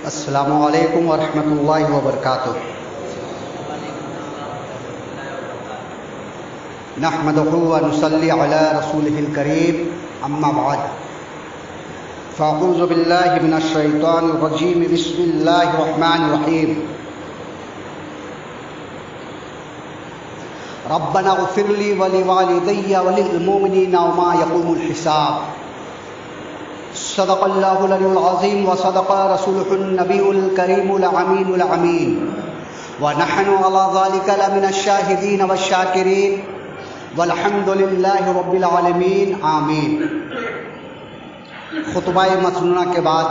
السلام علیکم ورحمۃ اللہ وبرکاتہ۔ نحمدہ ونصلی علی رسولہ الکریم، اما بعد فاعوذ باللہ من الشیطان الرجیم، بسم اللہ الرحمن الرحیم۔ ربنا اغفر لی ولوالدی وللمؤمنین وما یقوم الحساب۔ صدق اللہ العلی العظیم وصدق رسولہ النبی الکریم الامین الامین، ونحن علی ذلک لمن الشاہدین والشاکرین، والحمد للہ رب العالمین، آمین۔ خطبہ مسنونہ کے بعد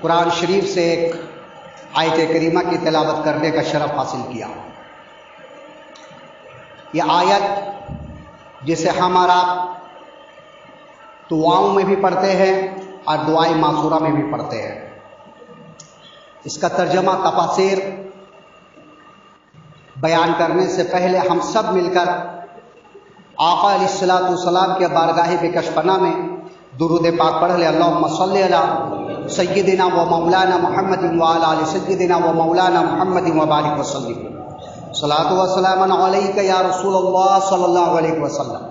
قرآن شریف سے ایک آیت کریمہ کی تلاوت کرنے کا شرف حاصل کیا۔ یہ آیت جسے ہمارا دعاؤں میں بھی پڑھتے ہیں اور دعائے معصورہ میں بھی پڑھتے ہیں، اس کا ترجمہ تفاسیر بیان کرنے سے پہلے ہم سب مل کر آقا علیہ الصلوۃ والسلام کے بارگاہ بکشفنہ میں درود پاک پڑھ لیں۔ اللہم صلی علی سیدنا و مولانا محمد وعلی آل سیدنا و مولانا محمد وبارک وسلم۔ صلاۃ و سلام علیک یا رسول اللہ صلی اللہ علیہ وسلم۔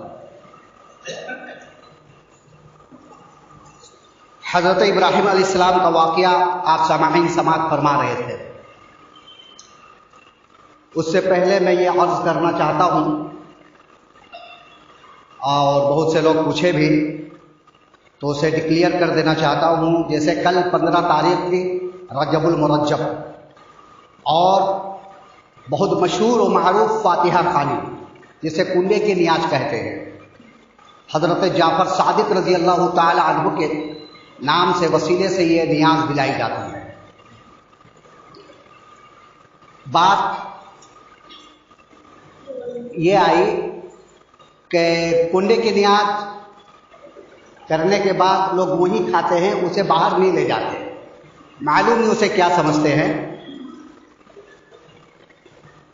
حضرت ابراہیم علیہ السلام کا واقعہ آپ سامعین سماعت فرما رہے تھے۔ اس سے پہلے میں یہ عرض کرنا چاہتا ہوں، اور بہت سے لوگ پوچھے بھی تو اسے ڈکلیئر کر دینا چاہتا ہوں، جیسے کل 15 تاریخ تھی رجب المرجب، اور بہت مشہور و معروف فاتحہ خوانی جسے کنڈے کی نیاز کہتے ہیں، حضرت جعفر صادق رضی اللہ تعالی عنہ کے نام سے وسیلے سے یہ نیاز دلائی جاتی ہے۔ بات یہ آئی کہ کنڈے کی نیاز کرنے کے بعد لوگ وہی کھاتے ہیں، اسے باہر نہیں لے جاتے، معلوم نہیں اسے کیا سمجھتے ہیں،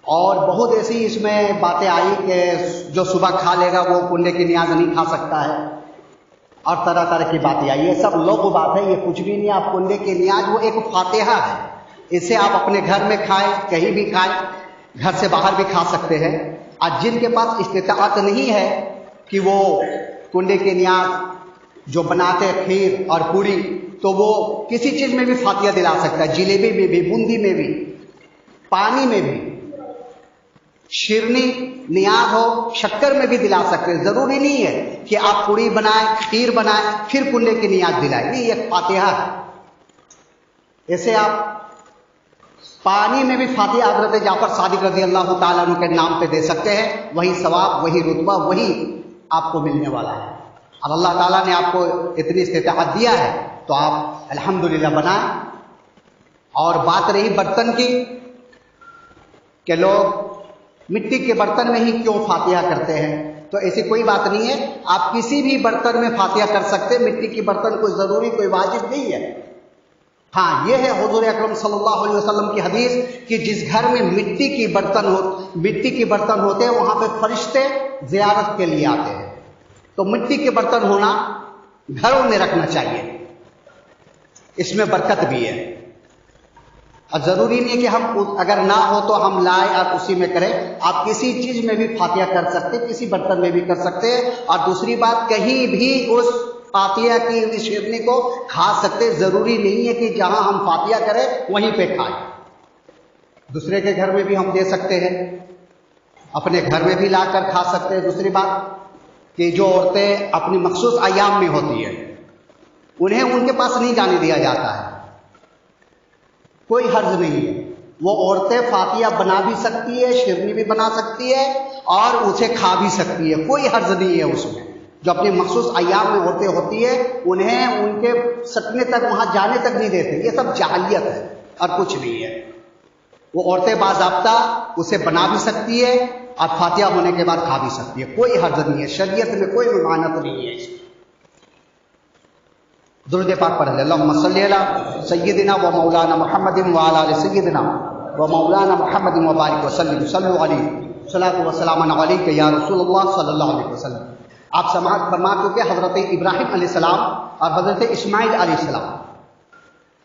اور بہت ایسی اس میں باتیں آئی کہ جو صبح کھا لے گا وہ کنڈے کی نیاز نہیں کھا سکتا ہے، اور طرح طرح کی باتیں آئی۔ یہ سب لوگ بات ہے، یہ کچھ بھی نہیں۔ آپ کنڈے کی نیاز وہ ایک فاتحہ ہے، اسے آپ اپنے گھر میں کھائیں، کہیں بھی کھائیں، گھر سے باہر بھی کھا سکتے ہیں۔ آج جن کے پاس استطاعت نہیں ہے کہ وہ کنڈے کی نیاز جو بناتے کھیر اور پوری، تو وہ کسی چیز میں بھی فاتحہ دلا سکتا ہے، جلیبی میں بھی، بوندی میں بھی، پانی میں بھی، شیرنی نیاز ہو شکر میں بھی دلا سکتے ہیں۔ ضروری نہیں ہے کہ آپ پوری بنائیں، کھیر بنائیں پھر کنڈے کی نیاز دلائیں، یہ ایک فاتحہ ہے۔ ایسے آپ پانی میں بھی فاتحہ حضرت جعفر صادق رضی اللہ تعالیٰ عنہ کے نام پہ دے سکتے ہیں، وہی ثواب، وہی رتبہ، وہی آپ کو ملنے والا ہے۔ اور اللہ تعالیٰ نے آپ کو اتنی استطاعت دیا ہے تو آپ الحمدللہ بنائیں۔ اور بات رہی برتن کی کہ لوگ مٹی کے برتن میں ہی کیوں فاتحہ کرتے ہیں، تو ایسی کوئی بات نہیں ہے، آپ کسی بھی برتن میں فاتحہ کر سکتے ہیں، مٹی کی برتن کوئی ضروری، کوئی واجب نہیں ہے۔ ہاں یہ ہے حضور اکرم صلی اللہ علیہ وسلم کی حدیث کہ جس گھر میں مٹی کی برتن ہوتے ہیں وہاں پہ فرشتے زیارت کے لیے آتے ہیں، تو مٹی کے برتن ہونا گھروں میں رکھنا چاہیے، اس میں برکت بھی ہے۔ اور ضروری نہیں ہے کہ ہم اگر نہ ہو تو ہم لائیں اور اسی میں کریں، آپ کسی چیز میں بھی فاتحہ کر سکتے، کسی برتن میں بھی کر سکتے ہیں۔ اور دوسری بات، کہیں بھی اس فاتحہ کی شیرنی کو کھا سکتے، ضروری نہیں ہے کہ جہاں ہم فاتحہ کریں وہیں پہ کھائیں، دوسرے کے گھر میں بھی ہم دے سکتے ہیں، اپنے گھر میں بھی لا کر کھا سکتے ہیں۔ دوسری بات کہ جو عورتیں اپنی مخصوص ایام میں ہوتی ہیں انہیں ان کے پاس نہیں جانے دیا جاتا ہے، کوئی حرج نہیں ہے، وہ عورتیں فاتحہ بنا بھی سکتی ہے، شیرنی بھی بنا سکتی ہے اور اسے کھا بھی سکتی ہے، کوئی حرج نہیں ہے اس میں۔ جو اپنی مخصوص ایام میں عورتیں ہوتی ہے انہیں ان کے سکنے تک، وہاں جانے تک نہیں دیتے، یہ سب جاہلیت ہے اور کچھ نہیں ہے۔ وہ عورتیں باضابطہ اسے بنا بھی سکتی ہے اور فاتحہ ہونے کے بعد کھا بھی سکتی ہے، کوئی حرج نہیں ہے، شریعت میں کوئی ممانعت نہیں ہے۔ درود پاک پڑھ لیں۔ اللہم صلی علی سیدنا و مولانا محمد وعلی آل سیدنا و مولانا محمد وبارک وسلم۔ صلو علیہ صلاۃ و سلام علیک یا رسول اللہ صلی اللہ علیہ وسلم۔ آپ سماعت فرما چکے حضرت ابراہیم علیہ السلام اور حضرت اسماعیل علیہ السلام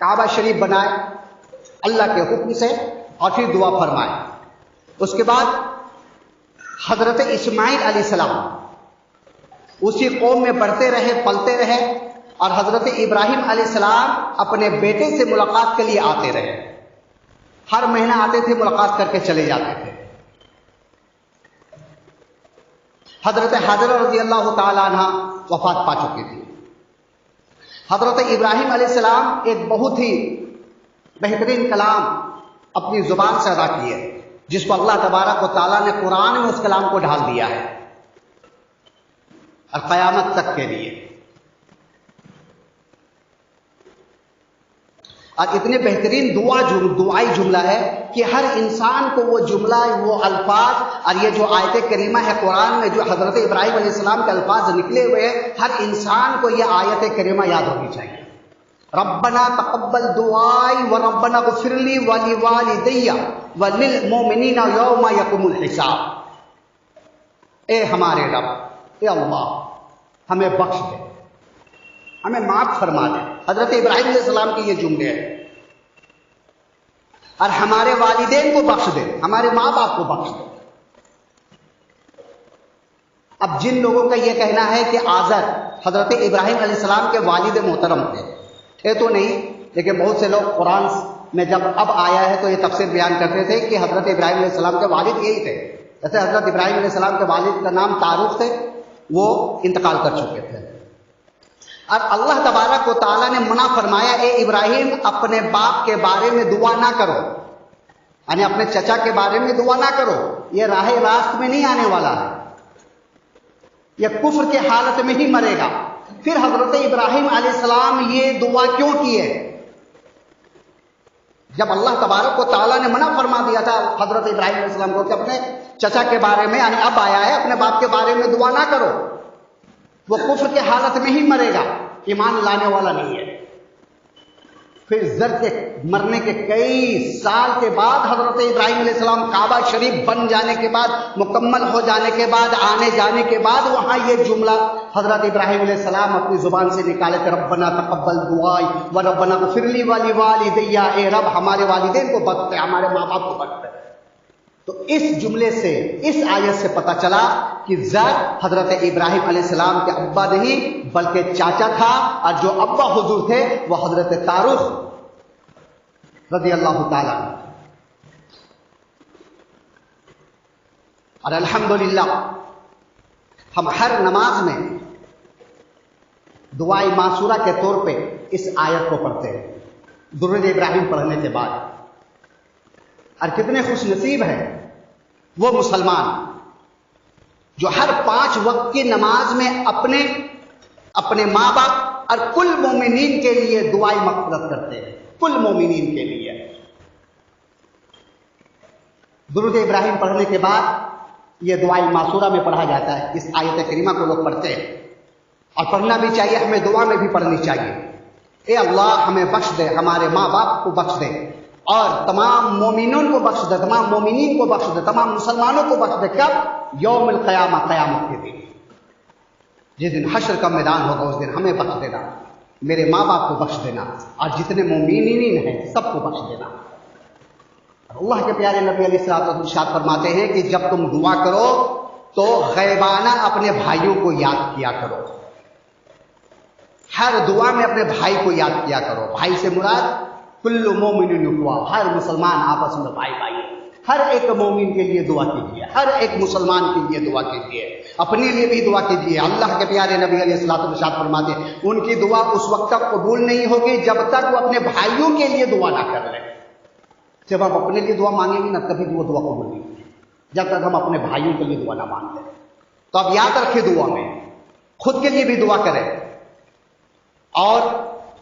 کعبہ شریف بنائے اللہ کے حکم سے اور پھر دعا فرمائے. اس کے بعد حضرت اسماعیل علیہ السلام اسی قوم میں بڑھتے رہے پلتے رہے اور حضرت ابراہیم علیہ السلام اپنے بیٹے سے ملاقات کے لیے آتے رہے. ہر مہینہ آتے تھے، ملاقات کر کے چلے جاتے تھے. حضرت حاجرہ رضی اللہ تعالی عنہ وفات پا چکی تھی. حضرت ابراہیم علیہ السلام ایک بہت ہی بہترین کلام اپنی زبان سے ادا کیے جس کو اللہ تبارک و تعالیٰ نے قرآن میں اس کلام کو ڈال دیا ہے اور قیامت تک کے لیے. اور اتنے بہترین دعائی جملہ ہے کہ ہر انسان کو وہ جملہ، وہ الفاظ اور یہ جو آیت کریمہ ہے قرآن میں جو حضرت ابراہیم علیہ السلام کے الفاظ نکلے ہوئے ہیں، ہر انسان کو یہ آیت کریمہ یاد ہونی چاہیے. ربنا تقبل دعائی وربنا اغفر لی ولوالدی وللمؤمنین یوم یقوم الحساب. اے ہمارے رب، اے اللہ، ہمیں بخش دے، ہمیں معاف فرما دے. حضرت ابراہیم علیہ السلام کے یہ جملے ہیں. اور ہمارے والدین کو بخش دے، ہمارے ماں باپ کو بخش دے. اب جن لوگوں کا یہ کہنا ہے کہ آزر حضرت ابراہیم علیہ السلام کے والد محترم تھے تو نہیں، لیکن بہت سے لوگ قرآن میں جب اب آیا ہے تو یہ تفسیر بیان کرتے تھے کہ حضرت ابراہیم علیہ السلام کے والد یہی تھے. جیسے حضرت ابراہیم علیہ السلام کے والد کا نام تاروخ تھے، وہ انتقال کر چکے تھے. اور اللہ تبارک و تعالیٰ نے منع فرمایا، اے ابراہیم اپنے باپ کے بارے میں دعا نہ کرو، یعنی اپنے چچا کے بارے میں دعا نہ کرو، یہ راہ راست میں نہیں آنے والا ہے، یہ کفر کے حالت میں ہی مرے گا. پھر حضرت ابراہیم علیہ السلام یہ دعا کیوں کیے؟ جب اللہ تبارک و تعالیٰ نے منع فرما دیا تھا حضرت ابراہیم علیہ السلام کو کہ اپنے چچا کے بارے میں، یعنی اب آیا ہے، اپنے باپ کے بارے میں دعا نہ کرو، وہ کفر کے حالت میں ہی مرے گا، ایمان لانے والا نہیں ہے. پھر زر کے مرنے کے کئی سال کے بعد حضرت ابراہیم علیہ السلام کعبہ شریف بن جانے کے بعد، مکمل ہو جانے کے بعد، آنے جانے کے بعد وہاں یہ جملہ حضرت ابراہیم علیہ السلام اپنی زبان سے نکالے تھے، ربنا تقبل دعائی وربنا اغفر لی ولوالدی، اے رب ہمارے والدین کو بخش دے، ہمارے ماں باپ کو بخش دے. تو اس جملے سے، اس آیت سے پتہ چلا کہ زر حضرت ابراہیم علیہ السلام کے ابا نہیں بلکہ چاچا تھا، اور جو ابا حضور تھے وہ حضرت تاروخ رضی اللہ تعالیٰ عنہ. اور الحمدللہ ہم ہر نماز میں دعائے معصورہ کے طور پہ اس آیت کو پڑھتے ہیں درود ابراہیم پڑھنے کے بعد. اور کتنے خوش نصیب ہیں وہ مسلمان جو ہر 5 وقت کی نماز میں اپنے ماں باپ اور کل مومنین کے لیے دعائیں مغفرت کرتے ہیں، کل مومنین کے لیے. درود ابراہیم پڑھنے کے بعد یہ دعائیں معصورہ میں پڑھا جاتا ہے. اس آیت کریمہ کو لوگ پڑھتے ہیں اور پڑھنا بھی چاہیے، ہمیں دعا میں بھی پڑھنی چاہیے. اے اللہ ہمیں بخش دے، ہمارے ماں باپ کو بخش دے، اور تمام مومنون کو بخش دے، تمام مومنین کو بخش دے، تمام مسلمانوں کو بخش دے. کب؟ یوم القیامہ، قیامت کے دن، جس دن حشر کا میدان ہوگا اس دن ہمیں بخش دینا، میرے ماں باپ کو بخش دینا، اور جتنے مومنین ہیں سب کو بخش دینا. اللہ کے پیارے نبی علیہ الصلوۃ والسلام ارشاد فرماتے ہیں کہ جب تم دعا کرو تو غیبانہ اپنے بھائیوں کو یاد کیا کرو. ہر دعا میں اپنے بھائی کو یاد کیا کرو. بھائی سے مراد کل مومن یقوا، ہر مسلمان آپس میں بھائی بھائی. ہر ایک مومن کے لیے دعا کیجیے، ہر ایک مسلمان کے لیے دعا کیجیے، اپنے لیے بھی دعا کیجیے. اللہ کے پیارے نبی علیہ الصلوۃ والسلام ارشاد فرماتے ہیں ان کی دعا اس وقت تک قبول نہیں ہوگی جب تک وہ اپنے بھائیوں کے لیے دعا نہ کر لیں. جب ہم اپنے لیے دعا مانگیں گے نا کبھی بھی وہ دعا قبول نہیں ہوگی جب تک ہم اپنے بھائیوں کے لیے دعا نہ مانگتے. تو اب یاد رکھیں دعا میں خود کے لیے بھی دعا کریں اور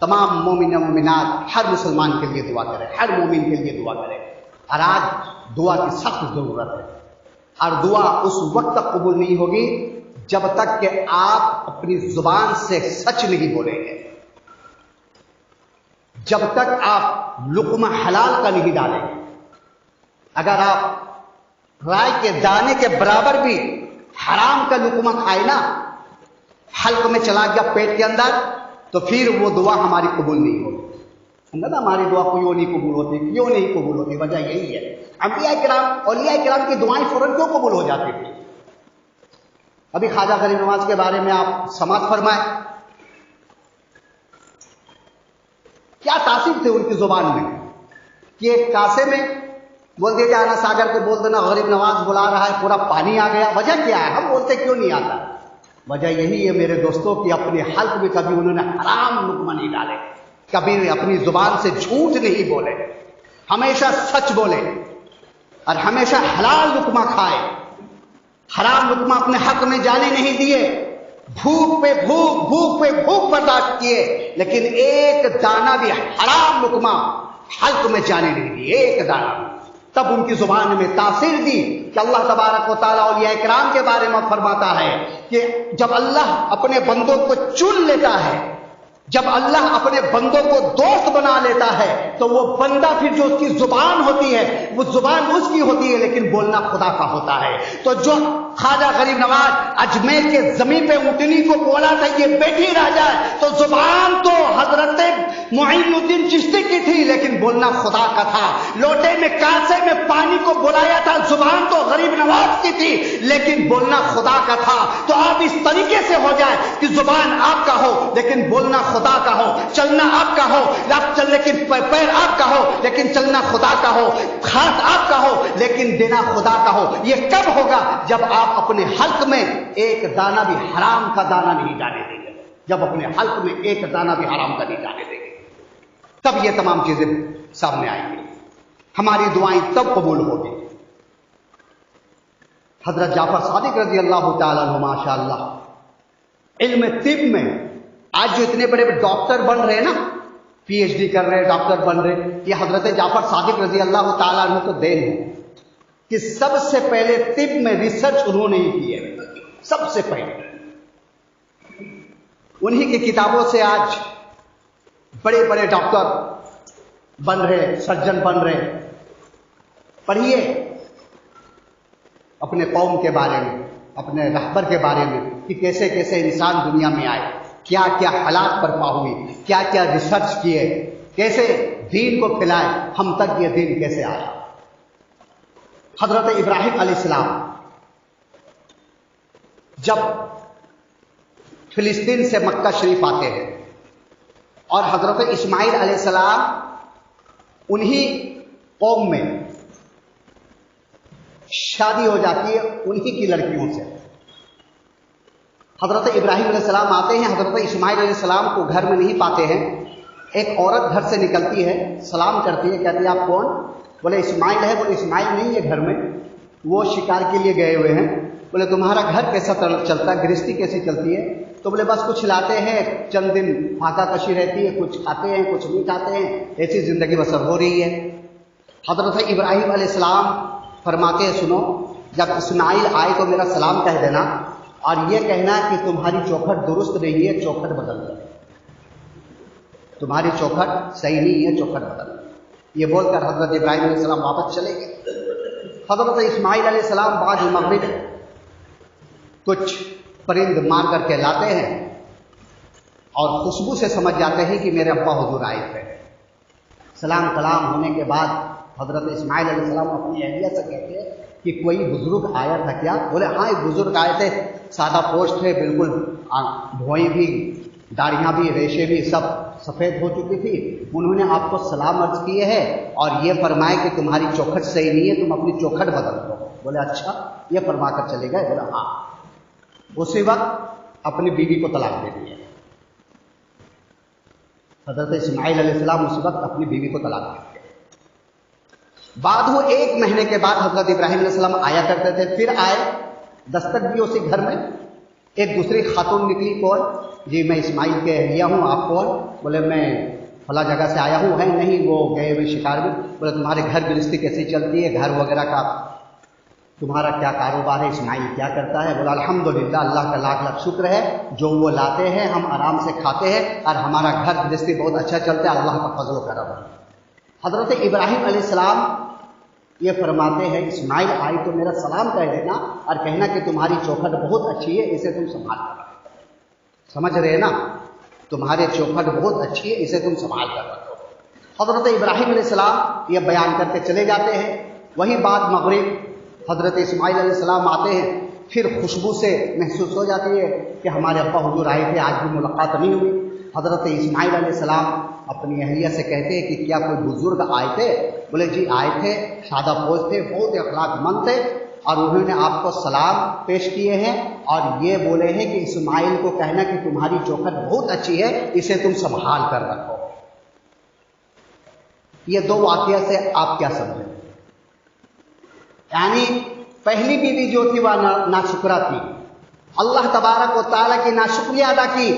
تمام مومن و مومنات ہر مسلمان کے لیے دعا کریں، ہر مومن کے لیے دعا کریں. اور آج دعا کی سخت ضرورت ہے، اور دعا اس وقت تک قبول نہیں ہوگی جب تک کہ آپ اپنی زبان سے سچ نہیں بولیں گے، جب تک آپ لقمہ حلال کا نہیں ڈالیں گے. اگر آپ رائے کے دانے کے برابر بھی حرام کا لقمہ کھائے نا، حلق میں چلا گیا پیٹ کے اندر، تو پھر وہ دعا ہماری قبول نہیں ہوگی. ना हमारी दुआ क्यों नहीं कबूल होती, क्यों नहीं कबूल होती? वजह यही है, अंबिया किराम औलिया किराम की दुआएं फौरन क्यों कबूल हो जाती थी? अभी ख्वाजा गरीब नवाज के बारे में आप समाज फरमाए, क्या तासीर थे उनकी जुबान में कि एक कासे में बोल दिया जाना, सागर को बोल देना गरीब नवाज बुला रहा है, पूरा पानी आ गया। वजह क्या है? हम बोलते क्यों नहीं आता? वजह यही है मेरे दोस्तों कि अपने हल्क में कभी उन्होंने हराम लुकमा नहीं डाले, कभी अपनी जुबान से झूठ नहीं बोले, हमेशा सच बोले और हमेशा हलाल लुकमा खाए, हराम लुकमा अपने हक में जाने नहीं दिए। भूख पे भूख, भूख पे भूख बर्दाश्त किए, लेकिन एक दाना भी हराम लुकमा हल्क में जाने नहीं दिए, एक दाना। तब उनकी जुबान में तासीर दी कि अल्लाह तबारक व तआला औलिया इकराम के बारे में फरमाता है कि जब अल्लाह अपने बंदों को चुन लेता है, जब अल्लाह अपने बंदों को दोस्त बना लेता है, तो वो बंदा फिर जो उसकी जुबान होती है वो जुबान उसकी होती है, लेकिन बोलना खुदा का होता है। तो जो ख्वाजा गरीब नवाज अजमेर के जमीन पे ऊँटनी को बोला था ये बैठी रह जाए, तो जुबान तो हजरत मुईनुद्दीन चिश्ती की थी, लेकिन बोलना खुदा का था। लोटे में कासे में पानी को बुलाया था, जुबान तो गरीब नवाज की थी, लेकिन बोलना खुदा का था। तो आप इस तरीके से हो जाए कि जुबान आपका हो लेकिन बोलना खुदा का हो, चलना आपका हो लेकिन पैर आपका हो लेकिन चलना खुदा का हो, हाथ आपका हो लेकिन देना खुदा का हो। ये कब होगा? जब आप अपने हल्क में एक दाना भी हराम का दाना नहीं जाने देंगे, जब अपने हल्क में एक दाना भी हराम का नहीं जाने देंगे, तब ये तमाम चीजें सामने आएंगी, हमारी दुआएं तब कबूल होगी। हजरत जाफर सादिक रजी अल्लाह तआला अन्हु माशाअल्लाह इल्म तिब में आज जो इतने बड़े डॉक्टर बन रहे हैं ना, पीएचडी कर रहे हैं, डॉक्टर बन रहे, ये हजरत जाफर सादिक रजी अल्लाह तआला अन्हु को देन है कि सबसे पहले तिब में रिसर्च उन्होंने ही की है। सबसे पहले उन्हीं की किताबों से आज बड़े बड़े डॉक्टर बन रहे, सर्जन बन रहे। पढ़िए अपने कौम के बारे में, अपने रहबर के बारे में कि कैसे कैसे इंसान दुनिया में आए, क्या क्या हालात बर्पा हुई, क्या क्या रिसर्च किए, कैसे दीन को फैलाए, हम तक ये दीन कैसे आया। हजरत इब्राहिम अलैहिस्सलाम जब फिलिस्तीन से मक्का शरीफ आते हैं और हजरत इस्माइल अलैहिस्सलाम उन्हीं कौम में शादी हो जाती है उन्हीं की लड़कियों से। हजरत इब्राहिम अलैहिस्सलाम आते हैं, हजरत इस्माइल अलैहिस्सलाम को घर में नहीं पाते हैं। एक औरत घर से निकलती है, सलाम करती है, कहती है आप कौन? बोले इस्माइल है। बोले इस्माइल नहीं है घर में, वो शिकार के लिए गए हुए हैं। बोले तुम्हारा घर कैसा चलता है, गृहस्थी कैसी चलती है? तो बोले बस कुछ लाते हैं, चंद दिन फाका कशी रहती है, कुछ खाते हैं कुछ नहीं खाते हैं, ऐसी जिंदगी बसर हो रही है। हजरत इब्राहिम अलैहिस्सलाम फरमाते हैं सुनो, जब इस्माइल आए तो मेरा सलाम कह देना और ये कहना कि तुम्हारी चौखट दुरुस्त नहीं है, चौखट बदल दो, तुम्हारी चौखट सही नहीं है, चौखट बदल दो। ये बोलकर हजरत इब्राहिम अलैहिस्सलाम वापस चले गए। हजरत इस्माइल अलैहिस्सलाम बाद मगरिब कुछ परिंद मार करके लाते हैं और खुशबू से समझ जाते हैं कि मेरे अब्बा हुजूर आए थे। सलाम कलाम होने के बाद हजरत इस्माइल अलैहिस्सलाम अपनी अहलिया से कहते हैं कि कोई बुजुर्ग आया था क्या? बोले हाँ एक बुजुर्ग आए थे, सादा पोस्ट थे, बिल्कुल भौई भी, दाढ़ियाँ भी, रेशे भी सब सफ़ेद हो चुकी थी। उन्होंने आपको सलाम अर्ज किए हैं और ये फरमाए कि तुम्हारी चौखट सही नहीं है, तुम अपनी चौखट बदल दो। बोले अच्छा, ये फरमा कर चले गए। बोला हाँ। उसी वक्त अपनी बीवी को तलाक दे दिया। हजरत इस्माइल अलैहिस्सलाम उसी वक्त अपनी बीवी को तलाक दे दिया। बाद वो 1 महीने के बाद हजरत इब्राहिम अलैहिस्सलाम आया करते थे, फिर आए, दस्तक दी उसी घर में। एक दूसरी खातून निकली, कौन? जी मैं इस्माइल के अहलिया हूँ, आप कौन? बोले मैं फला जगह से आया हूँ। है नहीं, वो गए हुए शिकार में। बोले तुम्हारे घर गृहस्थी कैसी चलती है, घर वगैरह का तुम्हारा क्या कारोबार है? इस्माइल क्या करता है? बोला अल्हम्दुलिल्लाह, अल्लाह का लाख लाख शुक्र है, जो वो लाते हैं हम आराम से खाते हैं और हमारा घर गृहस्थी बहुत अच्छा चलता है, अल्लाह का फजल व करम है। हजरत इब्राहिम अलैहिस्सलाम ये फरमाते हैं इस्माइल आए तो मेरा सलाम कह देना और कहना कि तुम्हारी चौखट बहुत अच्छी है, इसे तुम संभाल कर रखो। समझ रहे ना? तुम्हारी चौखट बहुत अच्छी है, इसे तुम संभाल कर रखो। हज़रत इब्राहीम अलैहिस्सलाम ये बयान करके चले जाते हैं। वही बाद मगरिब हज़रत इस्माइल अलैहिस्सलाम आते हैं, फिर खुशबू से महसूस हो जाती है कि हमारे अब्बा हुजूर आए थे, आज भी मुलाकात नहीं हुई। हज़रत इस्माइल अलैहिस्सलाम अपनी अहलिया से कहते हैं कि क्या कोई बुजुर्ग आए थे? बोले जी आए थे, सादा पोज थे, बहुत अखलाकमंद थे और उन्होंने आपको सलाम पेश किए हैं और ये बोले हैं कि इस्माइल को कहना कि तुम्हारी चौखट बहुत अच्छी है, इसे तुम संभाल कर रखो। ये दो वाक़या से आप क्या समझें? यानी पहली बीवी जो थी वह नाशुक्रा थी, अल्लाह तबारक व तआला की नाशुक्रिया अदा की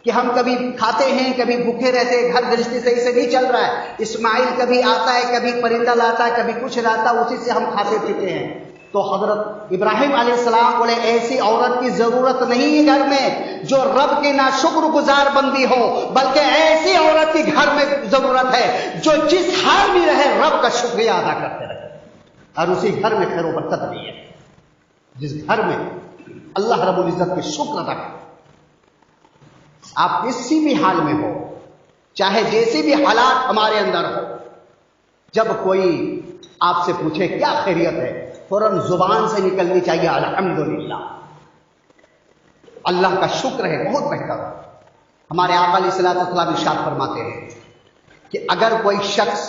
कि हम कभी खाते हैं, कभी भूखे रहते हैं, घर गृहस्थी सही से नहीं चल रहा है। इस्माइल कभी आता है, कभी परिंदा लाता है, कभी कुछ लाता है, उसी से हम खाते पीते हैं। तो हजरत इब्राहीम अलैहिस्सलाम बोले ऐसी औरत की जरूरत नहीं है घर में जो रब की ना शुक्रगुजार बंदी हो, बल्कि ऐसी औरत की घर में जरूरत है जो जिस हाल में रहे रब का शुक्रिया अदा करते रहे। और उसी घर में खैर बरकत नहीं है जिस घर में अल्लाह रब्बुल इज्जत की शुक्र अदा करे। आप किसी भी हाल में हो, चाहे जैसी भी हालात हमारे अंदर हो, जब कोई आपसे पूछे क्या खैरियत है, फौरन जुबान से निकलनी चाहिए अल्हम्दुलिल्लाह, अल्लाह का शुक्र है, बहुत बेहतर। हमारे आका अलैहिस्सलातु वस्सलाम इरशाद फरमाते हैं कि अगर कोई शख्स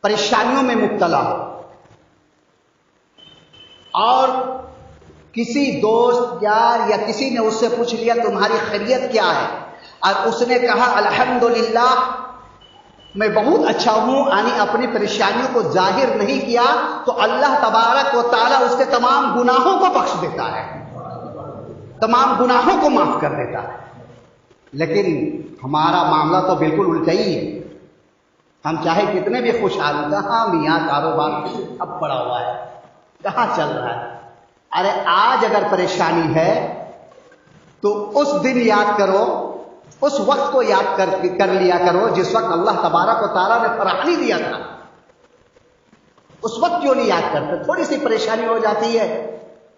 परेशानियों में मुब्तला हो और किसी दोस्त यार या किसी ने उससे पूछ लिया तुम्हारी खैरियत क्या है, और उसने कहा अल्हम्दुलिल्लाह मैं बहुत अच्छा हूं, यानी अपनी परेशानियों को जाहिर नहीं किया, तो अल्लाह तबारक व तआला उसके तमाम गुनाहों को बख्श देता है, तमाम गुनाहों को माफ कर देता है। लेकिन हमारा मामला तो बिल्कुल उल्टा ही है। हम चाहे कितने भी खुशहाल हो, कहाँ मियाँ कारोबार अब पड़ा हुआ है, कहाँ चल रहा है। अरे आज अगर परेशानी है तो उस दिन याद करो, उस वक्त को याद कर लिया करो जिस वक्त अल्लाह तबारक व तआला ने फराहमी दिया था। उस वक्त क्यों नहीं याद करते? थोड़ी सी परेशानी हो जाती है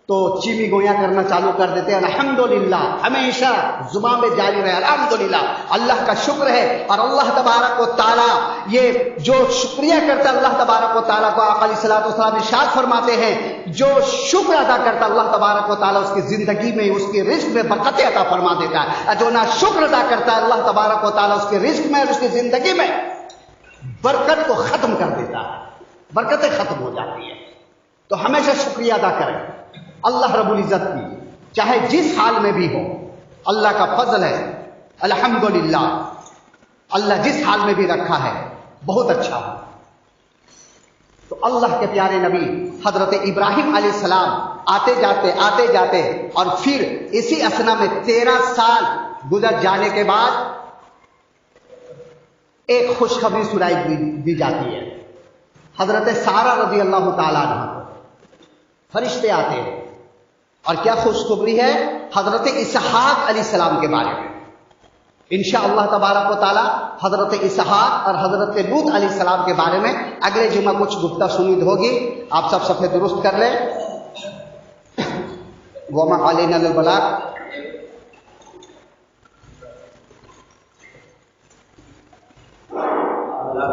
तो चीमी गोया करना चालू कर देते हैं। अल्हम्दुलिल्लाह हमेशा जुबान में जारी रहे, अल्हम्दुलिल्लाह, अल्लाह का शुक्र है। और अल्लाह तबारक व तआला ये जो शुक्रिया करता है अल्लाह तबारक व तआला को, आका अलैहिस्सलातु वस्सलाम इरशाद फरमाते हैं जो शुक्र अदा करता अल्लाह तबारक व तआला उसकी जिंदगी में, उसके रिज्क में बरकतें अता फरमा देता है। और जो ना शुक्र अदा करता है अल्लाह तबारक व तआला उसके रिज्क में, उसकी जिंदगी में बरकत को खत्म कर देता है, बरकतें खत्म हो जाती है। तो हमेशा शुक्रिया अदा करें अल्लाह रब्बुल इज्जत की, चाहे जिस हाल में भी हो। अल्लाह का फजल है, अल्हम्दुलिल्लाह, अल्लाह जिस हाल में भी रखा है बहुत अच्छा हो। तो अल्लाह के प्यारे नबी हजरत इब्राहीम अलैहिस्सलाम आते जाते और फिर इसी असना में 13 साल गुजर जाने के बाद एक खुशखबरी सुनाई दी जाती है। हजरत सारा रज़ी अल्लाह ताला अन्हा फरिश्ते आते हैं और क्या खुशखबरी है? हजरत इसहाक अलैहिस्सलाम के बारे में। इंशाअल्लाह तबारक व तआला हजरत इसहाक और हजरत लूत अलैहिस्सलाम के बारे में अगले जुमा कुछ गुफ्ता सुनीद होगी। आप सब सफ़े दुरुस्त कर लें। वमा अलैना अल बलाग। अल्लाह